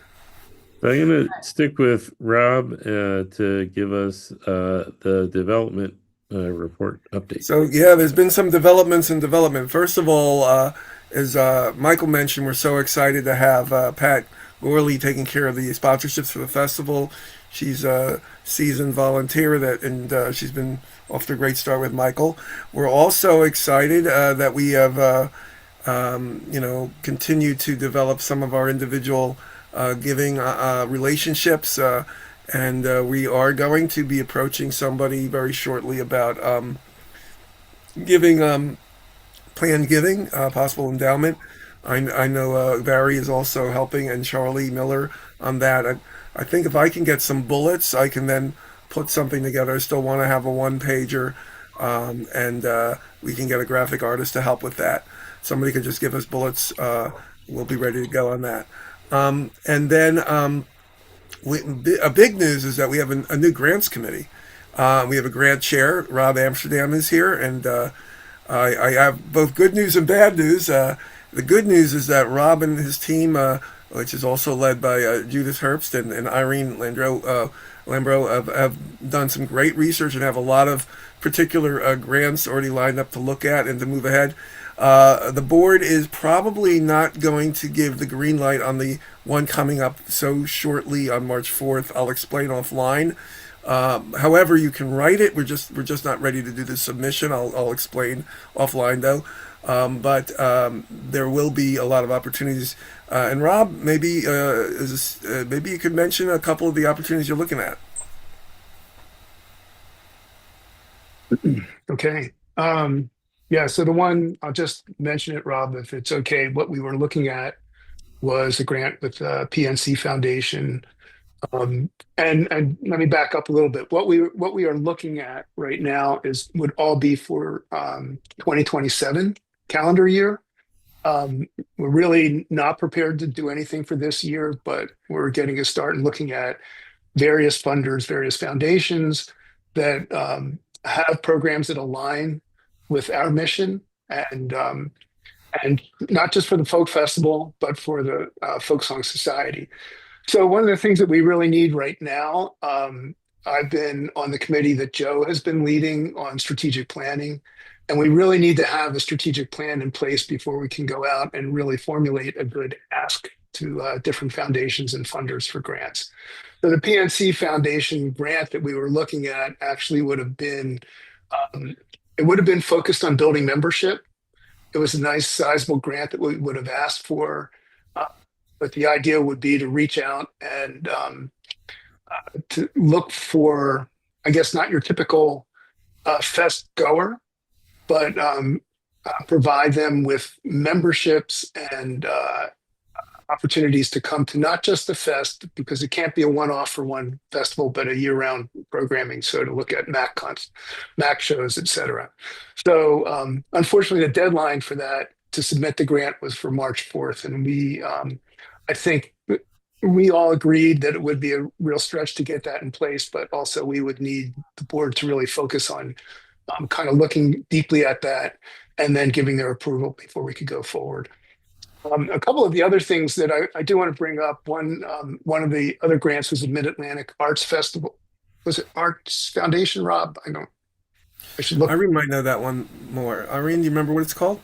So I'm going to stick with Rob to give us the development report update. So yeah, there's been some developments in development. First of all, as Michael mentioned, we're so excited to have Pat Gorley taking care of the sponsorships for the festival. She's a seasoned volunteer and she's been off to a great start with Michael. We're also excited that we have continued to develop some of our individual giving relationships. And we are going to be approaching somebody very shortly about giving, planned giving, possible endowment. I know Barry is also helping, and Charlie Miller on that. I think if I can get some bullets, I can then put something together. I still want to have a one-pager, and we can get a graphic artist to help with that. Somebody could just give us bullets. We'll be ready to go on that. And then a big news is that we have a new grants committee. We have a grant chair. Rob Amsterdam is here, and I have both good news and bad news. The good news is that Rob and his team, which is also led by Judith Herbst and Irene Lambro, have done some great research and have a lot of particular grants already lined up to look at and to move ahead. The board is probably not going to give the green light on the one coming up so shortly on March 4th. I'll explain offline. However, you can write it. We're just not ready to do the submission. I'll explain offline though. But there will be a lot of opportunities. And Rob, maybe maybe you could mention a couple of the opportunities you're looking at. Okay. Yeah, so the one, I'll just mention it, Rob, if it's okay. What we were looking at was a grant with PNC Foundation. And let me back up a little bit. What we are looking at right now would all be for 2027 calendar year. We're really not prepared to do anything for this year, but we're getting a start and looking at various funders, various foundations that have programs that align with our mission, and not just for the folk festival, but for the folk song society. So one of the things that we really need right now, I've been on the committee that Joe has been leading on strategic planning, and we really need to have a strategic plan in place before we can go out and really formulate a good ask to different foundations and funders for grants. So the PNC Foundation grant that we were looking at actually would have been, it would have been focused on building membership. It was a nice sizable grant that we would have asked for. But the idea would be to reach out and to look for, I guess, not your typical fest goer, but provide them with memberships and opportunities to come to not just the fest, because it can't be a one-off for one festival, but a year-round programming. So to look at MAC shows, et cetera. So unfortunately, the deadline for that to submit the grant was for March 4th. And I think we all agreed that it would be a real stretch to get that in place, but also we would need the board to really focus on kind of looking deeply at that and then giving their approval before we could go forward. A couple of the other things that I do want to bring up, one of the other grants was the Mid-Atlantic Arts Festival. Was it Arts Foundation, Rob? I should look. Irene might know that one more. Irene, do you remember what it's called?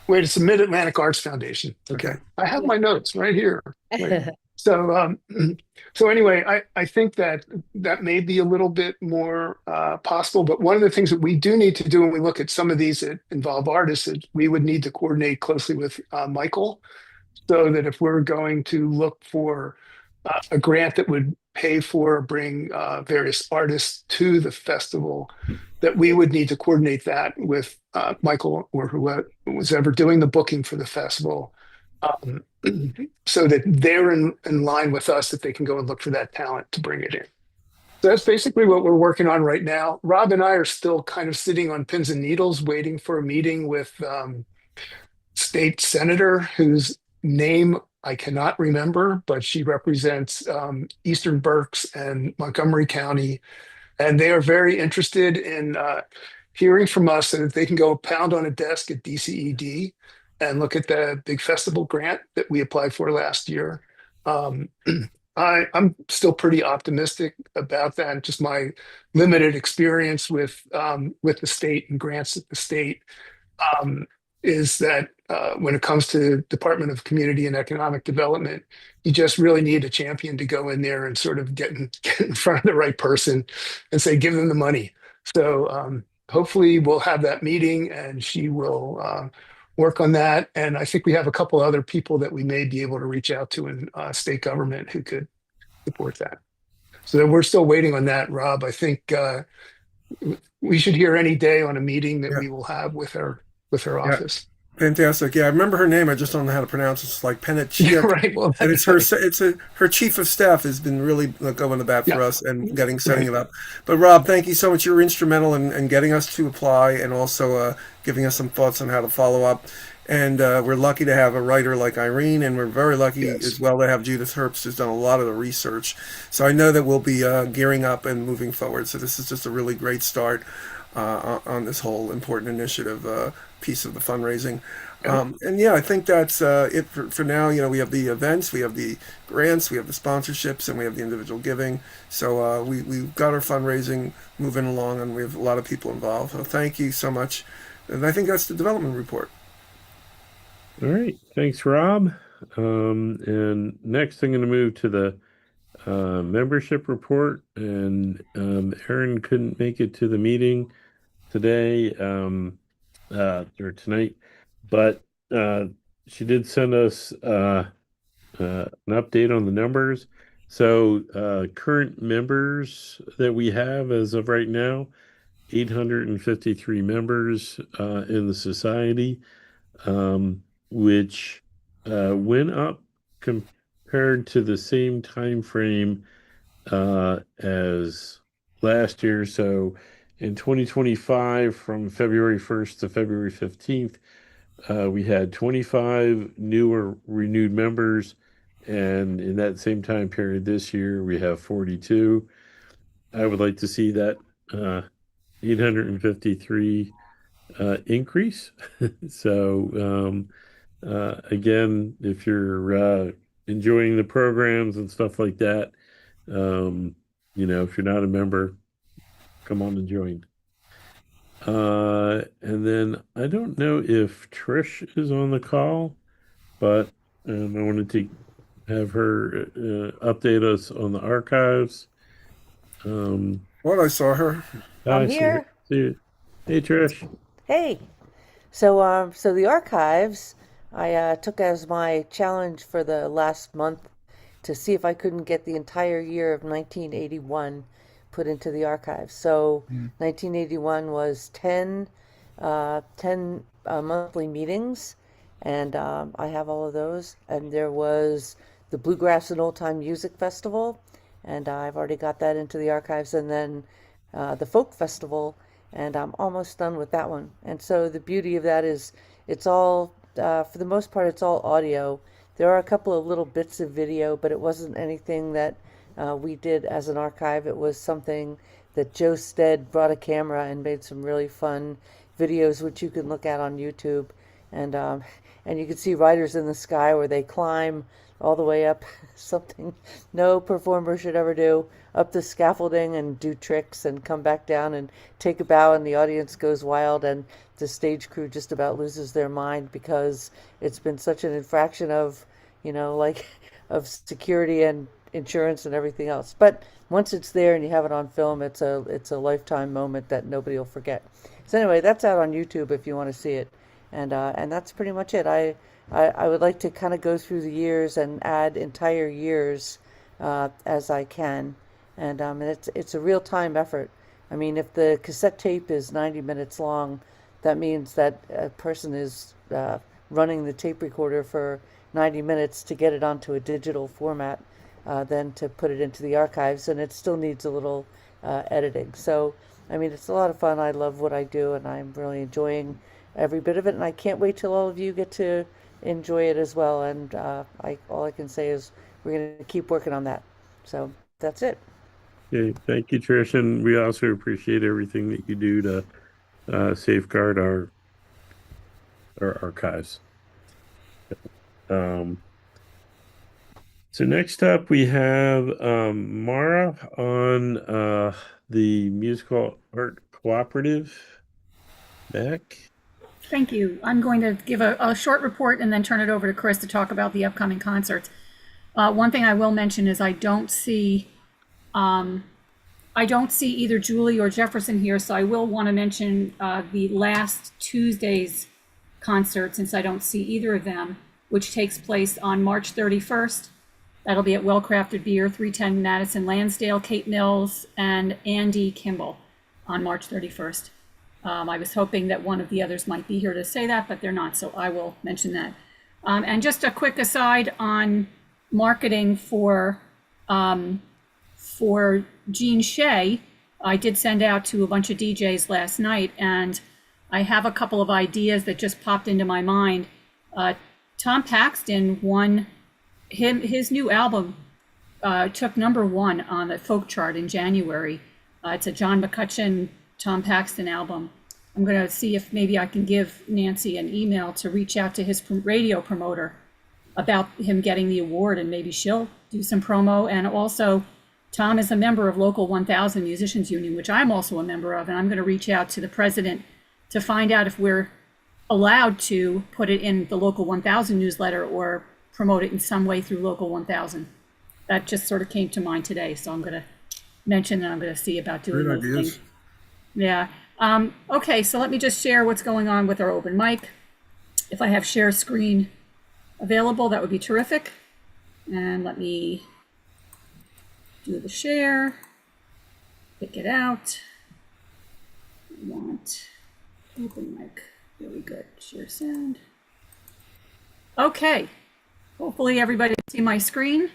Wait, it's the Mid-Atlantic Arts Foundation. Okay. I have my notes right here. Right. So anyway, I think that may be a little bit more possible, but one of the things that we do need to do when we look at some of these that involve artists is we would need to coordinate closely with Michael, so that if we're going to look for a grant that would pay for bring various artists to the festival, that we would need to coordinate that with Michael or whoever was ever doing the booking for the festival. So that they're in line with us, that they can go and look for that talent to bring it in. So that's basically what we're working on right now. Rob and I are still kind of sitting on pins and needles, waiting for a meeting with state senator whose name I cannot remember, but she represents Eastern Berks and Montgomery County. And they are very interested in hearing from us so that they can go pound on a desk at DCED and look at the big festival grant that we applied for last year. I'm still pretty optimistic about that. Just my limited experience with the state and grants at the state is that when it comes to Department of Community and Economic Development, you just really need a champion to go in there and sort of get in front of the right person and say, give them the money. So hopefully we'll have that meeting and she will work on that. And I think we have a couple other people that we may be able to reach out to in state government who could support that. So we're still waiting on that, Rob. I think we should hear any day on a meeting that we will have with her office. Fantastic. Yeah, I remember her name. I just don't know how to pronounce it. It's like Penachia. Right. Well, and her chief of staff has been really going to bat for us and setting it up. But Rob, thank you so much. You're instrumental in getting us to apply and also giving us some thoughts on how to follow up. And we're lucky to have a writer like Irene, and we're very lucky as well to have Judith Herbst, who's done a lot of the research. So I know that we'll be gearing up and moving forward. So this is just a really great start on this whole important initiative piece of the fundraising. And I think that's it for now. We have the events, we have the grants, we have the sponsorships, and we have the individual giving. So we've got our fundraising moving along, and we have a lot of people involved. So thank you so much. And I think that's the development report. All right. Thanks, Rob. And next, I'm going to move to the membership report. And Erin couldn't make it to the meeting today or tonight, but she did send us an update on the numbers. So current members that we have as of right now, 853 members in the society, which went up compared to the same time frame as last year. So in 2025, from February 1st to February 15th, we had 25 new or renewed members. And in that same time period this year, we have 42. I would like to see that 853 increase. So again, if you're enjoying the programs and stuff like that, if you're not a member, come on and join. And then I don't know if Trish is on the call, but I wanted to have her update us on the archives. Well, I saw her. I'm here. Hey, Trish. Hey. So the archives, I took as my challenge for the last month to see if I couldn't get the entire year of 1981 put into the archives. So 1981 was 10 monthly meetings, and I have all of those. And there was the Bluegrass and Old Time Music Festival, and I've already got that into the archives. And then the Folk Festival, and I'm almost done with that one. And so the beauty of that is it's all, for the most part, it's all audio. There are a couple of little bits of video, but it wasn't anything that we did as an archive. It was something that Joe Stead brought a camera and made some really fun videos, which you can look at on YouTube. And you can see Riders in the Sky, where they climb all the way up, something no performer should ever do, up the scaffolding and do tricks and come back down and take a bow, and the audience goes wild, and the stage crew just about loses their mind because it's been such an infraction of, like, of security and insurance and everything else. But once it's there and you have it on film, it's a lifetime moment that nobody will forget. So anyway, that's out on YouTube if you want to see it, and that's pretty much it. I would like to kind of go through the years and add entire years as I can, and it's a real time effort. I mean, if the cassette tape is 90 minutes long, that means that a person is running the tape recorder for 90 minutes to get it onto a digital format, then to put it into the archives, and it still needs a little editing. So, I mean, it's a lot of fun. I love what I do, and I'm really enjoying every bit of it, and I can't wait till all of you get to enjoy it as well. And all I can say is we're going to keep working on that. So that's it. Okay, thank you, Trish, and we also appreciate everything that you do to safeguard our archives. So next up we have Mara on the musical art cooperative. Beck. Thank you. I'm going to give a short report and then turn it over to Chris to talk about the upcoming concerts. One thing I will mention is I don't see either Julie or Jefferson here, so I will want to mention the last Tuesday's concert, since I don't see either of them, which takes place on March 31st. That'll be at Well Crafted Beer, 310 Madison Lansdale, Kate Mills, and Andy Kimball on March 31st. I was hoping that one of the others might be here to say that, but they're not, so I will mention that. And just a quick aside on marketing for Jean Shay, I did send out to a bunch of DJs last night, and I have a couple of ideas that just popped into my mind. Tom Paxton won his new album, took #1 on the folk chart in January. It's a John McCutcheon, Tom Paxton album. I'm going to see if maybe I can give Nancy an email to reach out to his radio promoter about him getting the award, and maybe she'll do some promo. And also, Tom is a member of Local 1000 Musicians Union, which I'm also a member of, and I'm going to reach out to the president to find out if we're allowed to put it in the Local 1000 newsletter or promote it in some way through Local 1000. That just sort of came to mind today, so I'm going to mention that I'm going to see about doing those things. Yeah. Okay, so let me just share what's going on with our open mic. If I have share screen available, that would be terrific. And let me do the share, pick it out. I want open mic, really good, share sound. Okay, hopefully everybody can see my screen.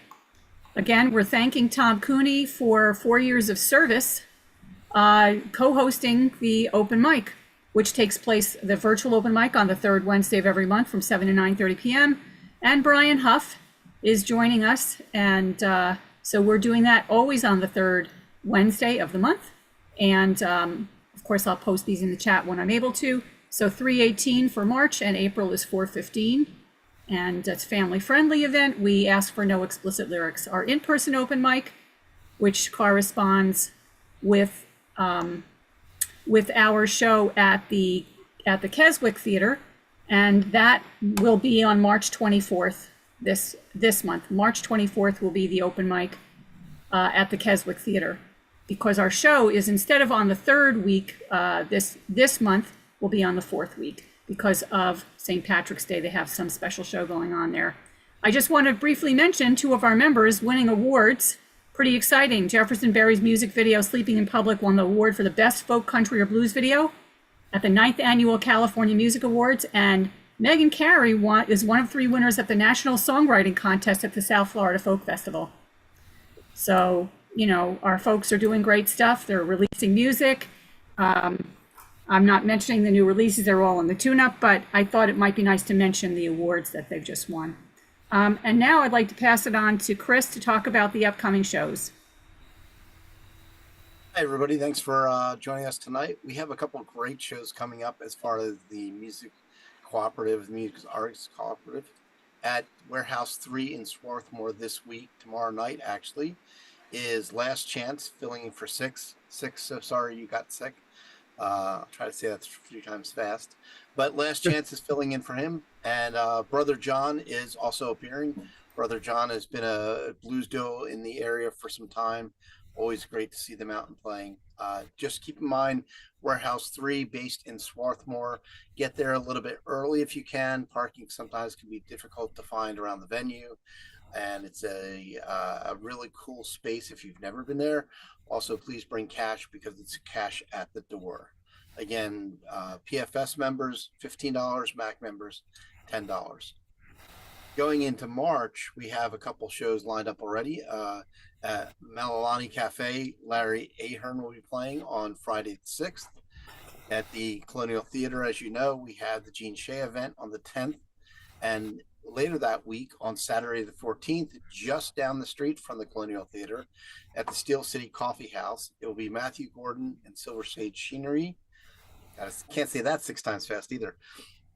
Again, we're thanking Tom Cooney for 4 years of service, co-hosting the open mic, which takes place, the virtual open mic, on the third Wednesday of every month from 7 to 9:30 p.m. And Brian Huff is joining us, and so we're doing that always on the third Wednesday of the month. And of course, I'll post these in the chat when I'm able to. So 3/18 for March, and April is 4/15. And it's a family-friendly event. We ask for no explicit lyrics. Our in-person open mic, which corresponds with our show at the Keswick Theater, and that will be on March 24th this month. March 24th will be the open mic at the Keswick Theater, because our show is, instead of on the third week this month, will be on the fourth week. Because of St. Patrick's Day, they have some special show going on there. I just want to briefly mention 2 of our members winning awards. Pretty exciting. Jefferson Berry's music video, Sleeping in Public, won the award for the best folk country or blues video at the 9th Annual California Music Awards. And Megan Carey is one of 3 winners at the National Songwriting Contest at the South Florida Folk Festival. So, you know, our folks are doing great stuff. They're releasing music. I'm not mentioning the new releases. They're all in the tune-up, but I thought it might be nice to mention the awards that they've just won. And now I'd like to pass it on to Chris to talk about the upcoming shows. Hi, everybody. Thanks for joining us tonight. We have a couple of great shows coming up as far as the music cooperative, music arts cooperative at Warehouse 3 in Swarthmore this week. Tomorrow night, actually, is Last Chance filling in for Six. So sorry you got sick. I'll try to say that 3 times fast. But Last Chance is filling in for him. And Brother John is also appearing. Brother John has been a blues duo in the area for some time. Always great to see them out and playing. Just keep in mind, Warehouse 3 based in Swarthmore. Get there a little bit early if you can. Parking sometimes can be difficult to find around the venue. And it's a really cool space if you've never been there. Also, please bring cash because it's cash at the door. Again, PFS members, $15, MAC members, $10. Going into March, we have a couple shows lined up already. At Malilani Cafe, Larry Ahern will be playing on Friday the 6th. At the Colonial Theater, as you know, we have the Gene Shay event on the 10th. And later that week, on Saturday the 14th, just down the street from the Colonial Theater, at the Steel City Coffee House, it will be Matthew Gordon and Silver Sage Sheenery. I can't say that 6 times fast either.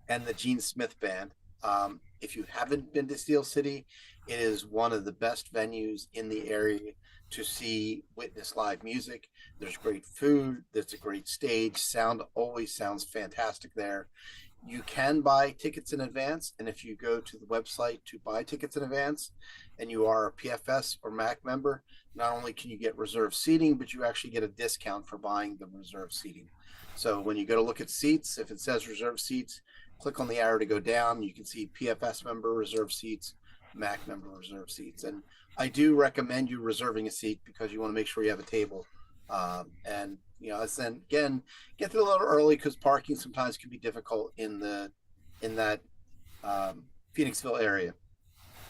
And the Gene Smith Band. If you haven't been to Steel City, it is one of the best venues in the area to see, witness live music. There's great food. There's a great stage. Sound always sounds fantastic there. You can buy tickets in advance. And if you go to the website to buy tickets in advance and you are a PFS or MAC member, not only can you get reserved seating, but you actually get a discount for buying the reserved seating. So when you go to look at seats, if it says reserved seats, click on the arrow to go down. You can see PFS member reserved seats, MAC member reserved seats. And I do recommend you reserving a seat because you want to make sure you have a table. And, you know, then again, get there a little early because parking sometimes can be difficult in that Phoenixville area.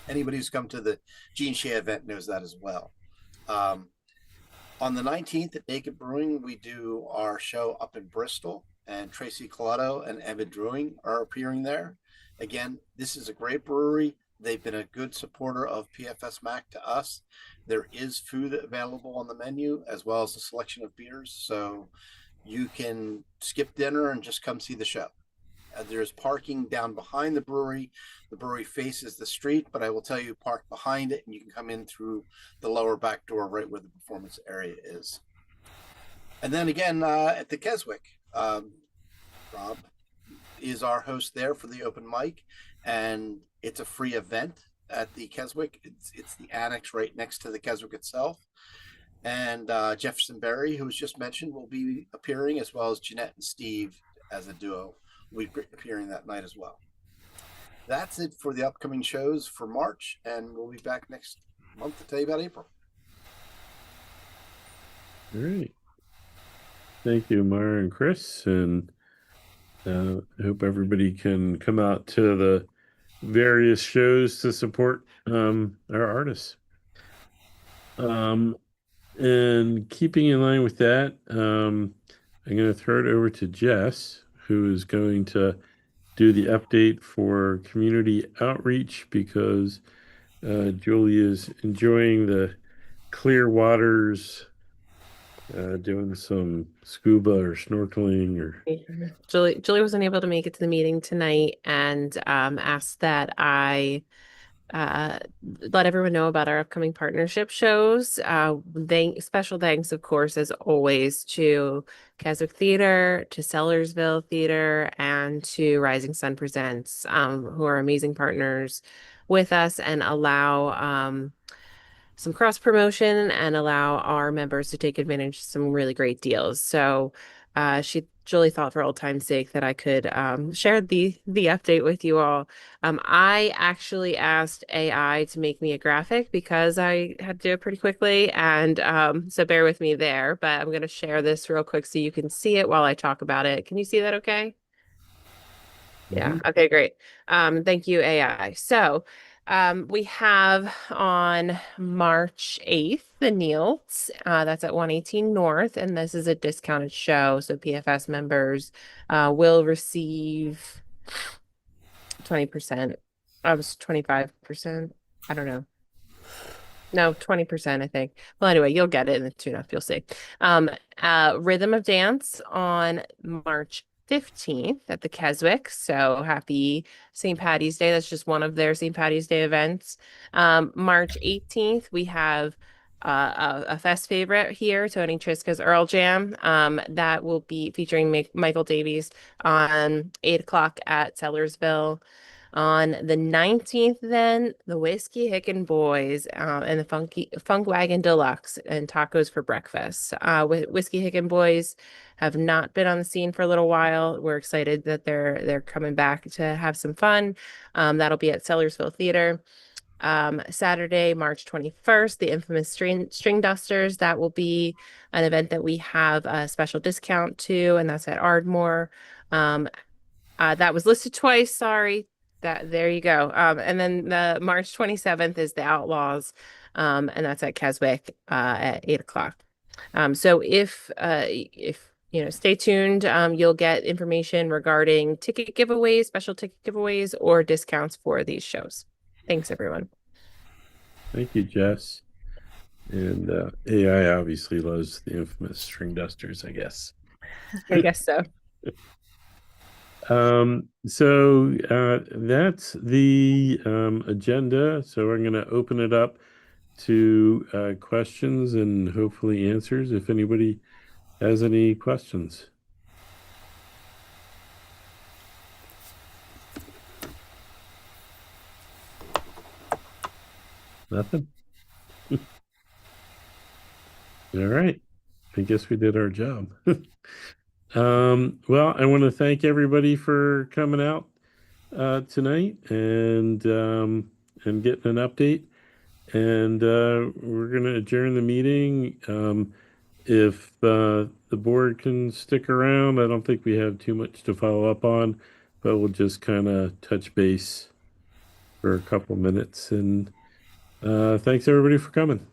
Anybody who's come to the Gene Shay event knows that as well. On the 19th at Naked Brewing, we do our show up in Bristol, and Tracy Coletto and Evan Drewing are appearing there. Again, this is a great brewery. They've been a good supporter of PFS MAC to us. There is food available on the menu as well as a selection of beers. So you can skip dinner and just come see the show. There's parking down behind the brewery. The brewery faces the street, but I will tell you, park behind it and you can come in through the lower back door right where the performance area is. And then again, at the Keswick, Rob is our host there for the open mic, and it's a free event at the Keswick. It's the annex right next to the Keswick itself. And Jefferson Berry, who was just mentioned, will be appearing, as well as Jeanette and Steve as a duo will be appearing that night as well. That's it for the upcoming shows for March, and we'll be back next month to tell you about April. All right. Thank you, Mara and Chris, and I hope everybody can come out to the various shows to support our artists. And keeping in line with that, I'm going to throw it over to Jess, who is going to do the update for community outreach because Julie is enjoying the clear waters, doing some scuba or snorkeling or Julie wasn't able to make it to the meeting tonight and asked that I let everyone know about our upcoming partnership shows. Special thanks, of course, as always, to Keswick Theater, to Sellersville Theater, and to Rising Sun Presents, who are amazing partners with us and allow some cross promotion and allow our members to take advantage of some really great deals. So Julie thought for old time's sake that I could share the update with you all. I actually asked AI to make me a graphic because I had to do it pretty quickly, and so bear with me there, but I'm going to share this real quick so you can see it while I talk about it. Can you see that okay? Yeah. Okay, great. Thank you, AI. So, we have on March 8th, the Nielts, that's at 118 North, and this is a discounted show. So PFS members, will receive 20%. I was 25%. I don't know. No, 20%, I think. Well, anyway, you'll get it in the tune-up. You'll see. Rhythm of Dance on March 15th at the Keswick. So happy St. Patty's Day. That's just one of their St. Patty's Day events. March 18th, we have a fest favorite here, Tony Triska's Earl Jam. That will be featuring Michael Davies on 8 o'clock at Sellersville. On the 19th, then the Whiskey Hicken Boys and the Funk Wagon Deluxe and tacos for breakfast. Whiskey Hicken Boys have not been on the scene for a little while. We're excited that they're coming back to have some fun. That'll be at Sellersville Theater. Saturday, March 21st, the infamous String Dusters. That will be an event that we have a special discount to, and that's at Ardmore. That was listed twice. Sorry. There you go. And then the March 27th is the Outlaws, and that's at Keswick at 8 o'clock. So if stay tuned. You'll get information regarding ticket giveaways, special ticket giveaways, or discounts for these shows. Thanks, everyone. Thank you, Jess. And AI obviously loves the infamous String Dusters, I guess. I guess so. That's the agenda. So I'm going to open it up to questions and hopefully answers if anybody has any questions. Nothing? All right. I guess we did our job. Well, I want to thank everybody for coming out tonight and getting an update. And we're going to adjourn the meeting. If the board can stick around, I don't think we have too much to follow up on, but we'll just kind of touch base for a couple minutes. And thanks everybody for coming.